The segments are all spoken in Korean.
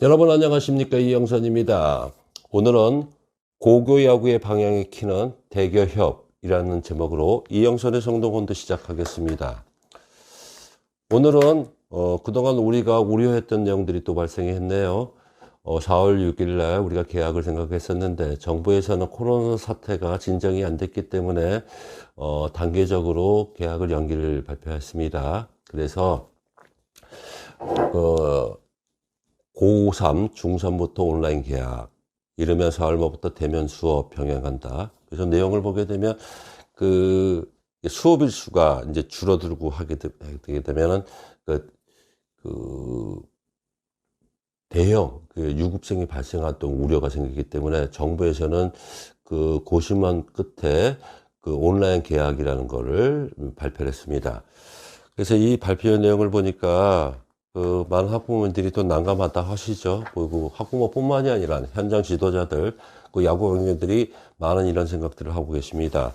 여러분 안녕하십니까, 이영선입니다. 오늘은 고교 야구의 방향을 키는 대교협이라는 제목으로 이영선의 성동혼도 시작하겠습니다. 오늘은 그동안 우리가 우려했던 내용들이 또 발생했네요. 4월 6일 날 우리가 계약을 생각했었는데 정부에서는 코로나 사태가 진정이 안 됐기 때문에 단계적으로 계약을 연기를 발표했습니다. 그래서 고3, 중3부터 온라인 계약, 이러면 4월부터 대면 수업 병행한다. 그래서 내용을 보게 되면 수업 일수가 이제 줄어들고 하게 되게 되면은 그 대형 유급생이 발생한 또 우려가 생기기 때문에 정부에서는 고심한 끝에 온라인 계약이라는 거를 발표를 했습니다. 그래서 이 발표 내용을 보니까 많은 학부모님들이 또 난감하다 하시죠. 그리고 학부모뿐만이 아니라 현장 지도자들, 야구 관계들이 많은 이런 생각들을 하고 계십니다.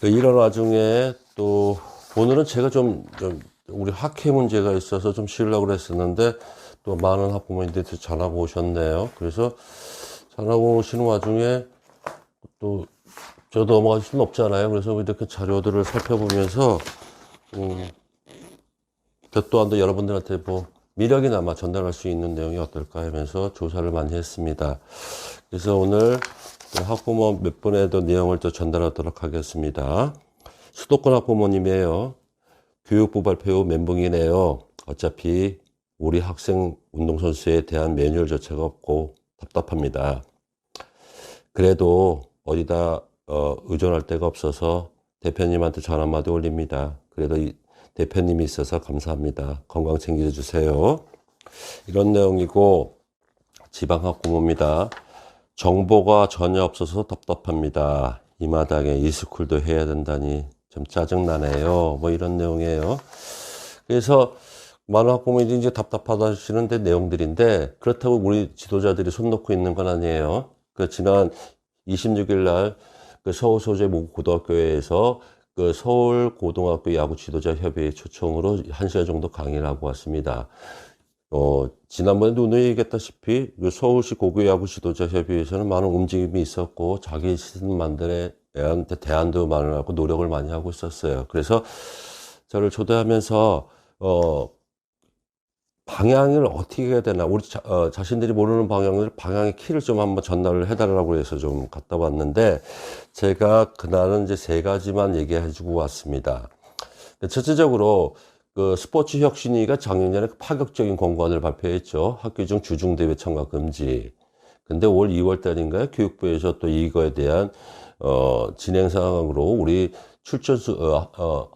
이런 와중에 또 오늘은 제가 우리 학회 문제가 있어서 좀 쉬려고 그랬었는데 또 많은 학부모님들이 전화가 오셨네요. 그래서 전화가 오시는 와중에 또 저도 넘어갈 수는 없잖아요. 그래서 이렇게 자료들을 살펴보면서 또한 여러분들한테 미력이나마 전달할 수 있는 내용이 어떨까 하면서 조사를 많이 했습니다. 그래서 오늘 학부모 몇 분에도 내용을 또 전달하도록 하겠습니다. 수도권 학부모님이에요. 교육부 발표 후 멘붕이네요. 어차피 우리 학생 운동선수에 대한 매뉴얼 자체가 없고 답답합니다. 그래도 어디다 의존할 데가 없어서 대표님한테 전화 한마디 올립니다. 그래도 대표님이 있어서 감사합니다. 건강 챙겨주세요. 이런 내용이고, 지방학부모입니다. 정보가 전혀 없어서 답답합니다. 이 마당에 이스쿨도 해야 된다니 좀 짜증나네요. 이런 내용이에요. 그래서 많은 학부모님들이 이제 답답하다 하시는데 내용들인데, 그렇다고 우리 지도자들이 손 놓고 있는 건 아니에요. 지난 26일 날 서울 소재 모국 고등학교에서 서울 고등학교 야구 지도자 협의회 초청으로 1시간 정도 강의를 하고 왔습니다. 지난번에도 오늘 얘기했다시피 서울시 고교 야구 지도자 협의회에서는 많은 움직임이 있었고 자기 시즌만들에 대안도 마련하고 노력을 많이 하고 있었어요. 그래서 저를 초대하면서 방향을 어떻게 해야 되나, 우리 자신들이 모르는 방향의 키를 좀 한번 전달을 해달라고 해서 좀 갔다 왔는데, 제가 그날은 이제 3가지만 얘기해주고 왔습니다. 첫째적으로, 스포츠 혁신위가 작년에 파격적인 공고안을 발표했죠. 학교 중 주중대회 참가 금지. 근데 올 2월 달인가요? 교육부에서 또 이거에 대한, 진행 상황으로 우리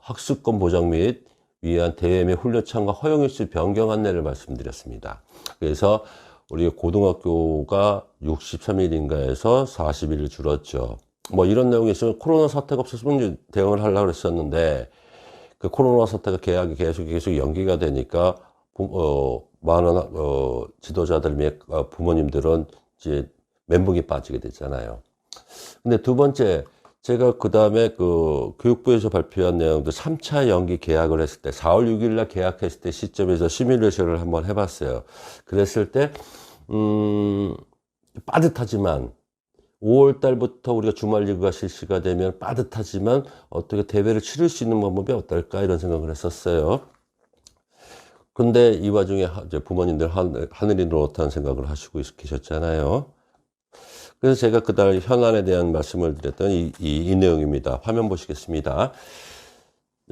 학습권 보장 및 위한 대회 및 훈련 참가 허용 일수 변경 안내를 말씀드렸습니다. 그래서 우리 고등학교가 63일인가에서 40일을 줄었죠. 이런 내용이 있으면 코로나 사태가 없었으면 대응을 하려고 했었는데, 코로나 사태가 계약이 계속 연기가 되니까, 많은, 지도자들 및 부모님들은 이제 멘붕이 빠지게 됐잖아요. 근데 두 번째, 제가 그 다음에 교육부에서 발표한 내용들 3차 연기 계약을 했을 때 4월 6일 날 계약했을 때 시점에서 시뮬레이션을 한번 해봤어요. 그랬을 때 빠듯하지만 5월 달부터 우리가 주말 리그가 실시가 되면 빠듯하지만 어떻게 대회를 치를 수 있는 방법이 어떨까 이런 생각을 했었어요. 근데 이 와중에 이제 부모님들 하늘이 노릇한 생각을 하시고 계셨잖아요. 그래서 제가 그날 현안에 대한 말씀을 드렸던 이 내용입니다. 화면 보시겠습니다.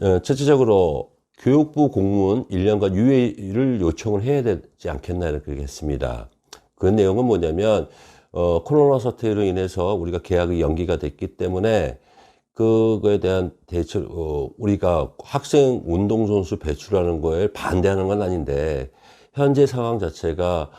첫째적으로 교육부 공무원 1년간 유예를 요청을 해야 되지 않겠나 이렇게 했습니다. 그 내용은 뭐냐면 코로나 사태로 인해서 우리가 계약이 연기가 됐기 때문에 그거에 대한 대처, 우리가 학생 운동선수 배출하는 거에 반대하는 건 아닌데 현재 상황 자체가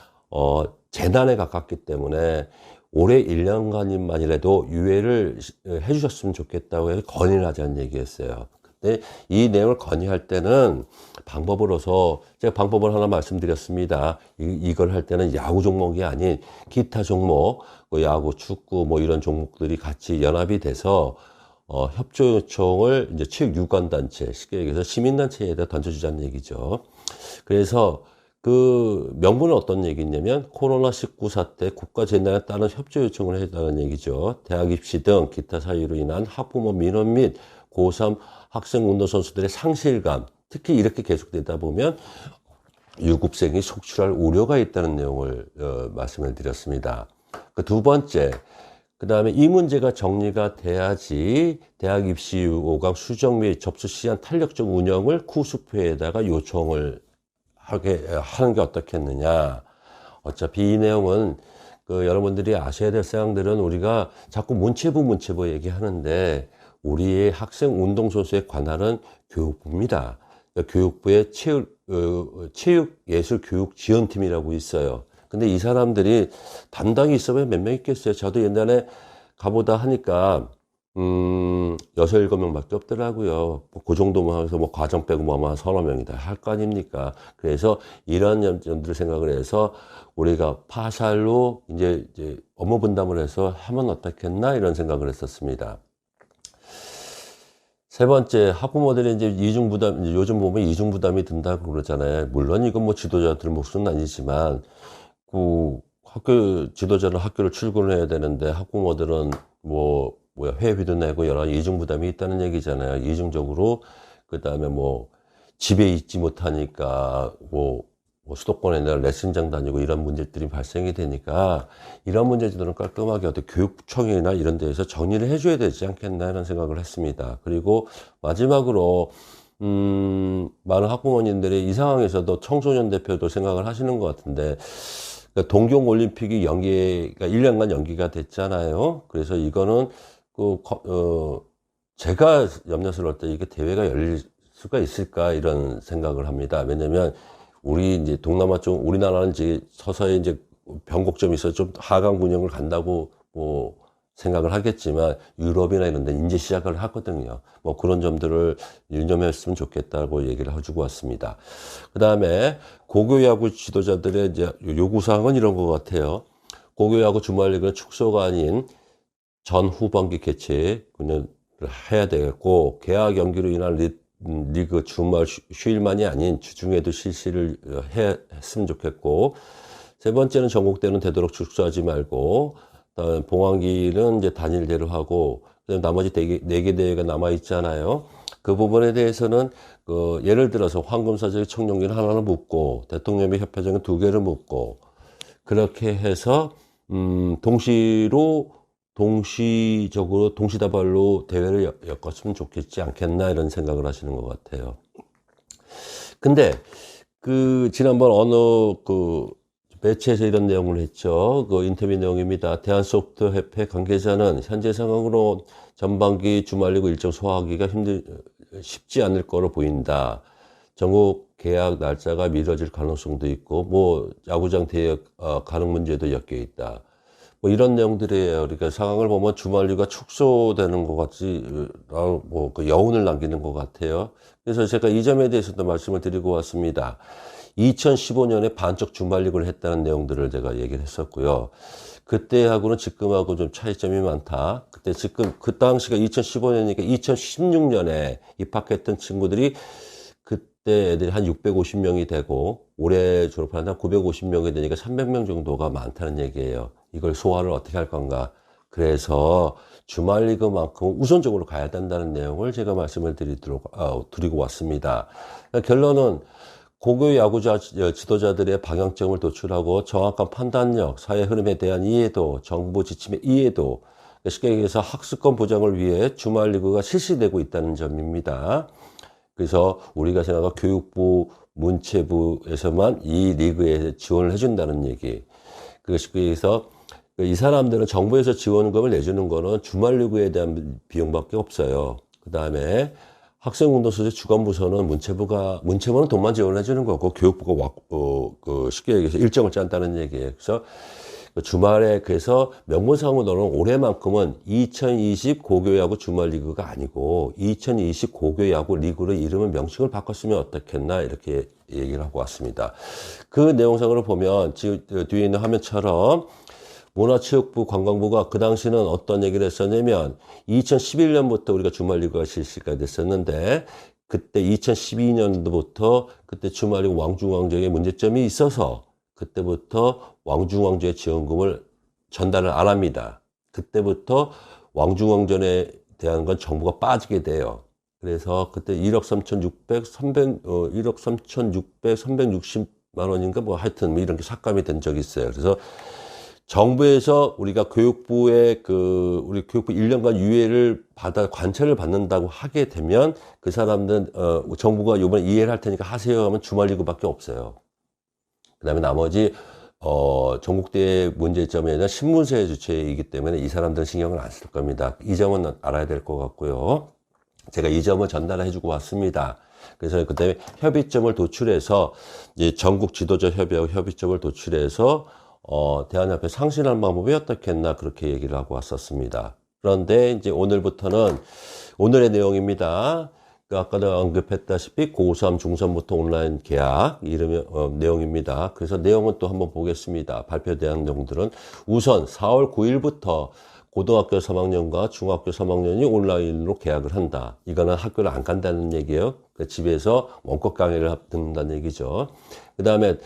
재난에 가깝기 때문에 올해 1년간만이라도 유예를 해주셨으면 좋겠다고 해서 건의를 하자는 얘기였어요. 근데 이 내용을 건의할 때는 방법으로서 제가 방법을 하나 말씀드렸습니다. 이걸 할 때는 야구 종목이 아닌 기타 종목, 야구, 축구 이런 종목들이 같이 연합이 돼서 협조 요청을 이제 체육 유관단체, 쉽게 얘기해서 시민단체에다 던져주자는 얘기죠. 그래서 그 명분은 어떤 얘기냐면 코로나19 사태 국가재난에 따른 협조 요청을 했다는 얘기죠. 대학 입시 등 기타 사유로 인한 학부모 민원 및 고3 학생 운동선수들의 상실감, 특히 이렇게 계속되다 보면 유급생이 속출할 우려가 있다는 내용을 말씀을 드렸습니다. 그 두 번째, 그 다음에 이 문제가 정리가 돼야지 대학 입시 5강 수정 및 접수 시한 탄력적 운영을 쿠수표에다가 요청을 하는 게 어떻겠느냐. 어차피 이 내용은 여러분들이 아셔야 될 사항들은 우리가 자꾸 문체부 얘기하는데 우리의 학생 운동선수의 관할은 교육부입니다. 교육부의 체육예술교육지원팀이라고 있어요. 근데 이 사람들이 담당이 있으면 몇 명 있겠어요. 저도 옛날에 가보다 하니까 6, 7명밖에 없더라고요. 그 정도만 해서 과정 빼고 한 서너 명이다 할 거 아닙니까? 그래서 이런 점들을 생각을 해서 우리가 파살로 이제 업무 분담을 해서 하면 어떻겠나 이런 생각을 했었습니다. 세 번째, 학부모들이 이제 이중부담, 요즘 보면 이중부담이 든다고 그러잖아요. 물론 이건 지도자들 몫은 아니지만, 학교, 지도자는 학교를 출근해야 되는데, 학부모들은 회비도 내고 여러 이중부담이 있다는 얘기잖아요. 이중적으로, 그 다음에 집에 있지 못하니까, 수도권에 내가 레슨장 다니고 이런 문제들이 발생이 되니까 이런 문제들은 깔끔하게 어떤 교육청이나 이런 데에서 정리를 해줘야 되지 않겠나 하는 생각을 했습니다. 그리고 마지막으로 많은 학부모님들이 이 상황에서도 청소년 대표도 생각을 하시는 것 같은데 동경올림픽이 연기가 1년간 연기가 됐잖아요. 그래서 이거는 제가 염려스러울 때 이게 대회가 열릴 수가 있을까 이런 생각을 합니다. 왜냐면 우리 이제 동남아 쪽, 우리나라는 이제 서서히 이제 변곡점이 있어 좀 하강 운영을 간다고 생각을 하겠지만 유럽이나 이런 데 이제 시작을 하거든요. 그런 점들을 유념했으면 좋겠다고 얘기를 해주고 왔습니다. 그 다음에 고교야구 지도자들의 이제 요구사항은 이런 것 같아요. 고교야구 주말리그는 축소가 아닌 전 후반기 개최를 해야 되겠고, 개학 연기로 인한 리그 주말 휴일만이 아닌 주중에도 실시를 했으면 좋겠고, 세 번째는 전국대회는 되도록 축소하지 말고, 봉황기는 이제 단일대로 하고, 나머지 4개 대회가 남아있잖아요. 그 부분에 대해서는, 예를 들어서 황금사적 청룡기는 하나를 묻고, 대통령의 협회장은 2개를 묻고, 그렇게 해서, 동시적으로 동시다발로 대회를 엮었으면 좋겠지 않겠나 이런 생각을 하시는 것 같아요. 근데 지난번 어느 매체에서 이런 내용을 했죠. 인터뷰 내용입니다. 대한소프트협회 관계자는 현재 상황으로 전반기 주말리그 일정 소화하기가 쉽지 않을 거로 보인다. 전국 계약 날짜가 미뤄질 가능성도 있고 야구장 대회 가능 문제도 엮여 있다. 이런 내용들이에요. 그러니까 상황을 보면 주말리가 축소되는 것 같이, 여운을 남기는 것 같아요. 그래서 제가 이 점에 대해서도 말씀을 드리고 왔습니다. 2015년에 반쪽 주말리그를 했다는 내용들을 제가 얘기를 했었고요. 그때하고는 지금하고 좀 차이점이 많다. 그 당시가 2015년이니까 2016년에 입학했던 친구들이 그때 애들이 한 650명이 되고, 올해 졸업하는 한 950명이 되니까 300명 정도가 많다는 얘기예요. 이걸 소화를 어떻게 할 건가. 그래서 주말리그만큼 우선적으로 가야 된다는 내용을 제가 말씀을 드리고 왔습니다. 결론은 고교 야구 지도자들의 방향점을 도출하고 정확한 판단력, 사회 흐름에 대한 이해도, 정부 지침의 이해도, 쉽게 얘기해서 학습권 보장을 위해 주말리그가 실시되고 있다는 점입니다. 그래서 우리가 생각한 교육부, 문체부에서만 이 리그에 지원을 해준다는 얘기. 그래서 이 사람들은 정부에서 지원금을 내주는 거는 주말리그에 대한 비용밖에 없어요. 그 다음에 학생운동소재 주관부서는 문체부는 돈만 지원해 주는 거고, 교육부가 쉽게 얘기해서 일정을 짠다는 얘기예요. 그래서 주말에, 그래서 명분상으로는 올해만큼은 2020 고교야구 주말리그가 아니고 2020 고교야구 리그로 이름을 명칭을 바꿨으면 어떻겠나 이렇게 얘기를 하고 왔습니다. 그 내용상으로 보면 지금 뒤에 있는 화면처럼 문화체육부 관광부가 그 당시는 어떤 얘기를 했었냐면 2011년부터 우리가 주말리그가 실시가 됐었는데 그때 2012년도부터 그때 주말이고 왕중왕제의 문제점이 있어서 그때부터 왕중왕제 지원금을 전달을 안 합니다. 그때부터 왕중왕전에 대한 건 정부가 빠지게 돼요. 그래서 그때 1억 3,600, 1억 3,600, 360만 원인가 뭐 하여튼 뭐 이런 게 삭감이 된 적이 있어요. 그래서 정부에서 우리가 교육부의 우리 교육부 1년간 유예를 관찰을 받는다고 하게 되면 그 사람들은, 정부가 이번에 이해를 할 테니까 하세요 하면 주말리고밖에 없어요. 그 다음에 나머지, 전국대의 문제점에는 신문사의 주체이기 때문에 이 사람들은 신경을 안 쓸 겁니다. 이 점은 알아야 될 것 같고요. 제가 이 점을 전달해 주고 왔습니다. 그래서 그다음에 협의점을 도출해서 이제 전국 지도자 협의하고 협의점을 도출해서 대한협회 상신할 방법이 어떻겠나 그렇게 얘기를 하고 왔었습니다. 그런데 이제 오늘부터는 오늘의 내용입니다. 아까도 언급했다시피 고3, 중3부터 온라인 계약 이름의 내용입니다. 그래서 내용은 또 한번 보겠습니다. 발표된 내용들은 우선 4월 9일부터 고등학교 3학년과 중학교 3학년이 온라인으로 계약을 한다. 이거는 학교를 안 간다는 얘기예요. 그러니까 집에서 원격 강의를 듣는다는 얘기죠. 그 다음에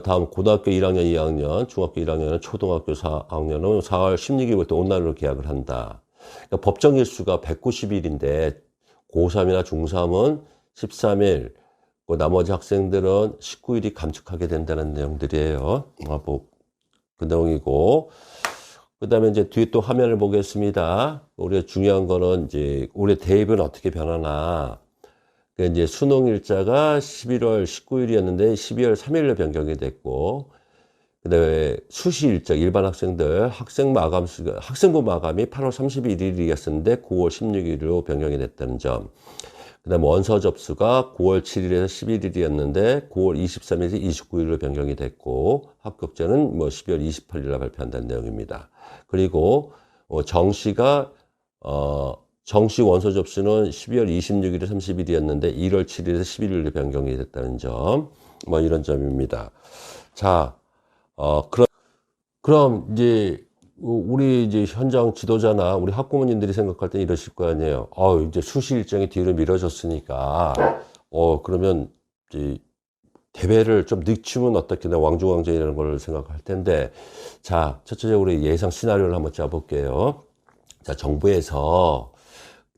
다음 고등학교 1학년, 2학년, 중학교 1학년은 초등학교 4학년은 4월 16일부터 온라인으로 계약을 한다. 그러니까 법정 일수가 190일인데 고3이나 중3은 13일, 나머지 학생들은 19일이 감축하게 된다는 내용들이에요. 그 내용이고. 그 다음에 이제 뒤에 또 화면을 보겠습니다. 우리가 중요한 거는 이제 올해 대입은 어떻게 변하나. 이제 수능 일자가 11월 19일이었는데 12월 3일로 변경이 됐고, 그 다음에 수시 일자, 일반 학생들, 학생부 마감이 8월 31일이었는데 9월 16일로 변경이 됐다는 점. 그 다음에 원서 접수가 9월 7일에서 11일이었는데 9월 23일에서 29일로 변경이 됐고, 합격자는 뭐 12월 28일로 발표한다는 내용입니다. 그리고 정시 원서 접수는 12월 26일에 30일이었는데 1월 7일에서 11일로 변경이 됐다는 점, 뭐 이런 점입니다. 자, 그럼 이제 우리 이제 현장 지도자나 우리 학부모님들이 생각할 때 이러실 거 아니에요. 이제 수시 일정이 뒤로 미뤄졌으니까, 그러면 이제 대회를 좀 늦추면 어떻게나 왕중왕전이라는 걸 생각할 텐데, 자, 첫째적으로 예상 시나리오를 한번 짜볼게요. 자, 정부에서,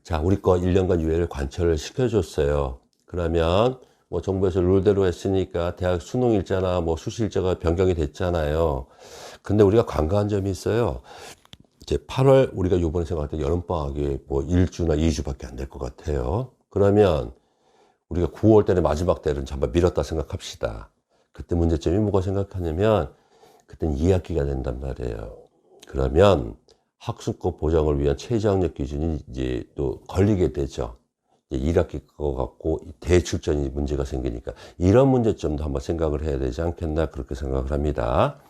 자, 우리 거 1년간 유예를 관철을 시켜줬어요. 그러면, 뭐 정부에서 룰대로 했으니까 대학 수능 일자나 뭐 수시 일자가 변경이 됐잖아요. 근데 우리가 간과한 점이 있어요. 이제 8월, 우리가 요번에 생각할 때 여름방학이 뭐 1주나 2주밖에 안 될 것 같아요. 그러면, 우리가 9월 달에 마지막 달은 잠깐 미뤘다 생각합시다. 그때 문제점이 뭐가 생각하냐면 그때는 2학기가 된단 말이에요. 그러면 학습권 보장을 위한 최저학력 기준이 이제 또 걸리게 되죠. 1학기 거 갖고 대출전이 문제가 생기니까 이런 문제점도 한번 생각을 해야 되지 않겠나 그렇게 생각을 합니다.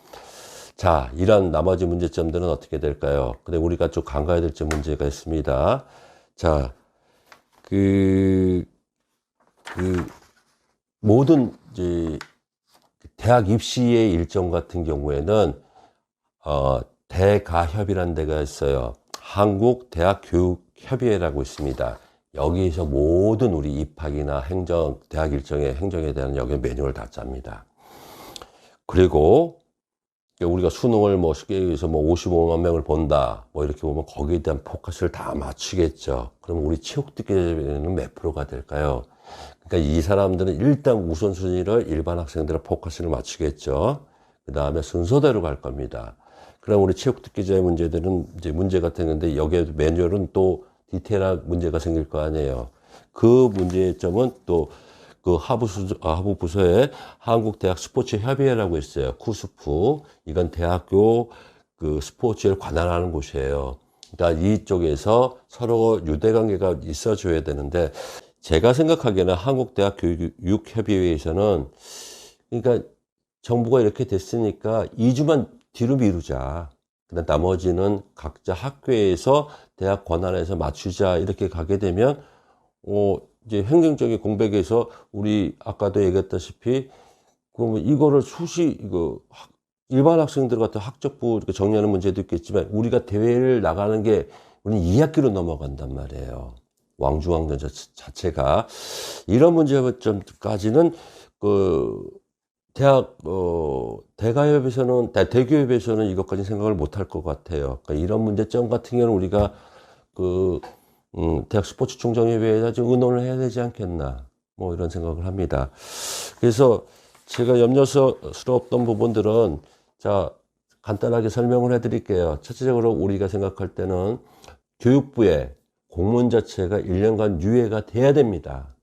자, 이런 나머지 문제점들은 어떻게 될까요? 근데 우리가 좀 간과해야 될 점 문제가 있습니다. 자, 모든 이제 대학 입시의 일정 같은 경우에는 대가협이라는 데가 있어요. 한국대학교육협의회라고 있습니다. 여기에서 모든 우리 입학이나 대학 일정의 행정에 대한 여기 매뉴얼 다 짭니다. 그리고 우리가 수능을 뭐 쉽게 얘기해서 뭐 55만 명을 본다. 뭐 이렇게 보면 거기에 대한 포커스를 다 맞추겠죠. 그럼 우리 체육특기는 몇 프로가 될까요? 그러니까 이 사람들은 일단 우선순위를 일반 학생들의 포커스를 맞추겠죠. 그 다음에 순서대로 갈 겁니다. 그럼 우리 체육특기자의 문제들은 이제 문제가 되는데 여기에 매뉴얼은 또 디테일한 문제가 생길 거 아니에요. 그 문제점은 또 그 하부 부서에 한국대학 스포츠협의회라고 있어요. 쿠스프. 이건 대학교 그 스포츠를 관할하는 곳이에요. 그러니까 이쪽에서 서로 유대관계가 있어줘야 되는데 제가 생각하기에는 한국대학 교육협의회에서는 그러니까 정부가 이렇게 됐으니까 2주만 뒤로 미루자. 그다음 나머지는 각자 학교에서 대학 권한에서 맞추자 이렇게 가게 되면 이제 행정적인 공백에서 우리 아까도 얘기했다시피 그러면 이거를 일반 학생들 같은 학적부 이렇게 정리하는 문제도 있겠지만 우리가 대회를 나가는 게 우리는 2학기로 넘어간단 말이에요. 왕중왕전 자체가 이런 문제점까지는 대교협에서는 이것까지 생각을 못할 것 같아요. 그러니까 이런 문제점 같은 경우는 우리가 대학 스포츠 총정협의회에다 좀 의논을 해야 되지 않겠나, 뭐 이런 생각을 합니다. 그래서 제가 염려스러웠던 부분들은, 자, 간단하게 설명을 해 드릴게요. 첫째적으로 우리가 생각할 때는 교육부의 공문 자체가 1년간 유예가 돼야 됩니다.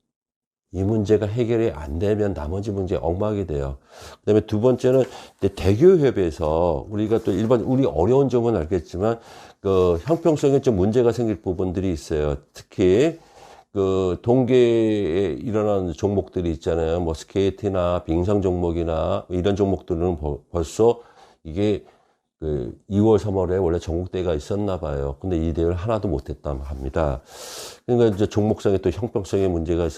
이 문제가 해결이 안 되면 나머지 문제 엉망이 돼요. 그 다음에 두 번째는 대교협에서 우리가 또 우리 어려운 점은 알겠지만, 형평성에 좀 문제가 생길 부분들이 있어요. 특히, 동계에 일어나는 종목들이 있잖아요. 뭐 스케이트나 빙상 종목이나 이런 종목들은 벌써 이게 2월, 3월에 원래 전국대회가 있었나 봐요. 근데 이 대회를 하나도 못했다고 합니다. 그러니까 이제 종목상에 또 형평성의 문제가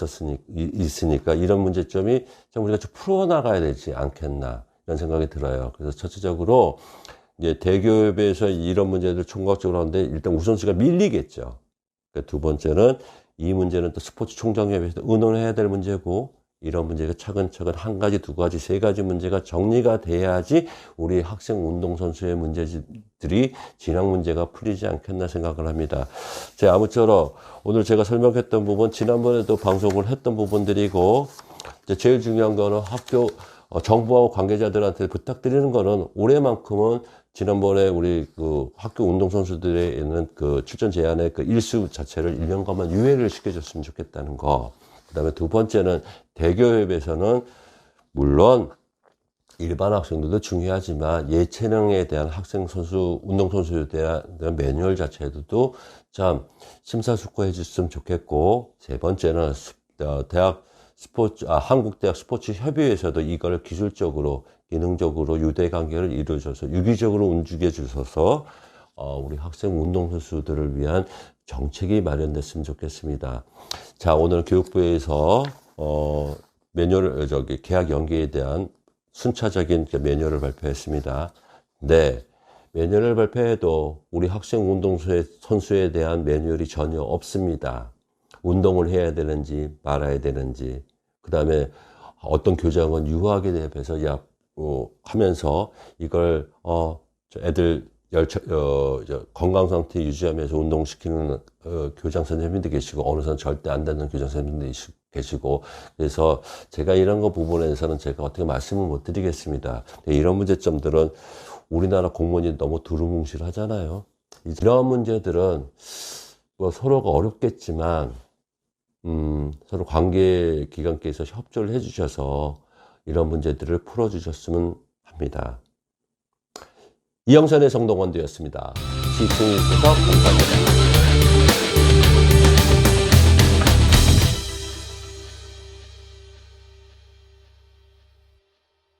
있으니까 이런 문제점이 좀 우리가 좀 풀어나가야 되지 않겠나, 이런 생각이 들어요. 그래서 첫째적으로 이제 대교협에서 이런 문제들 총괄적으로 하는데 일단 우선순위가 밀리겠죠. 그러니까 두 번째는 이 문제는 또 스포츠 총정협에서 의논해야 될 문제고, 이런 문제가 차근차근 한 가지, 두 가지, 세 가지 문제가 정리가 돼야지 우리 학생 운동선수의 문제들이 진학 문제가 풀리지 않겠나 생각을 합니다. 아무쪼록 오늘 제가 설명했던 부분, 지난번에도 방송을 했던 부분들이고, 이제 제일 중요한 거는 정부하고 관계자들한테 부탁드리는 거는 올해만큼은 지난번에 우리 학교 운동선수들에 있는 출전 제한의 일수 자체를 1년간만 유예를 시켜줬으면 좋겠다는 거. 그 다음에 두 번째는 대교협에서는 물론 일반 학생들도 중요하지만 예체능에 대한 운동선수에 대한 매뉴얼 자체도 참 심사숙고해 줬으면 좋겠고, 세 번째는 한국대학 스포츠협의회에서도 이걸 기술적으로, 기능적으로 유대관계를 이루어줘서 유기적으로 움직여 주셔서 우리 학생 운동선수들을 위한 정책이 마련됐으면 좋겠습니다. 자, 오늘 교육부에서 계약 연기에 대한 순차적인 매뉴얼을 발표했습니다. 네, 매뉴얼을 발표해도 우리 학생 운동선수에 대한 매뉴얼이 전혀 없습니다. 운동을 해야 되는지 말아야 되는지, 그 다음에 어떤 교장은 유하게 대해서 하면서 이걸 애들 건강 상태 유지하면서 운동시키는 교장 선생님도 계시고, 어느 선은 절대 안 되는 교장 선생님도 계시고, 그래서 제가 이런 거 부분에서는 제가 어떻게 말씀을 못 드리겠습니다. 이런 문제점들은 우리나라 공무원이 너무 두루뭉실하잖아요. 이런 문제들은 서로가 어렵겠지만 서로 관계기관께서 협조를 해주셔서 이런 문제들을 풀어주셨으면 합니다. 이영선의 성동원 되었습니다. 시청해주셔서 감사합니다.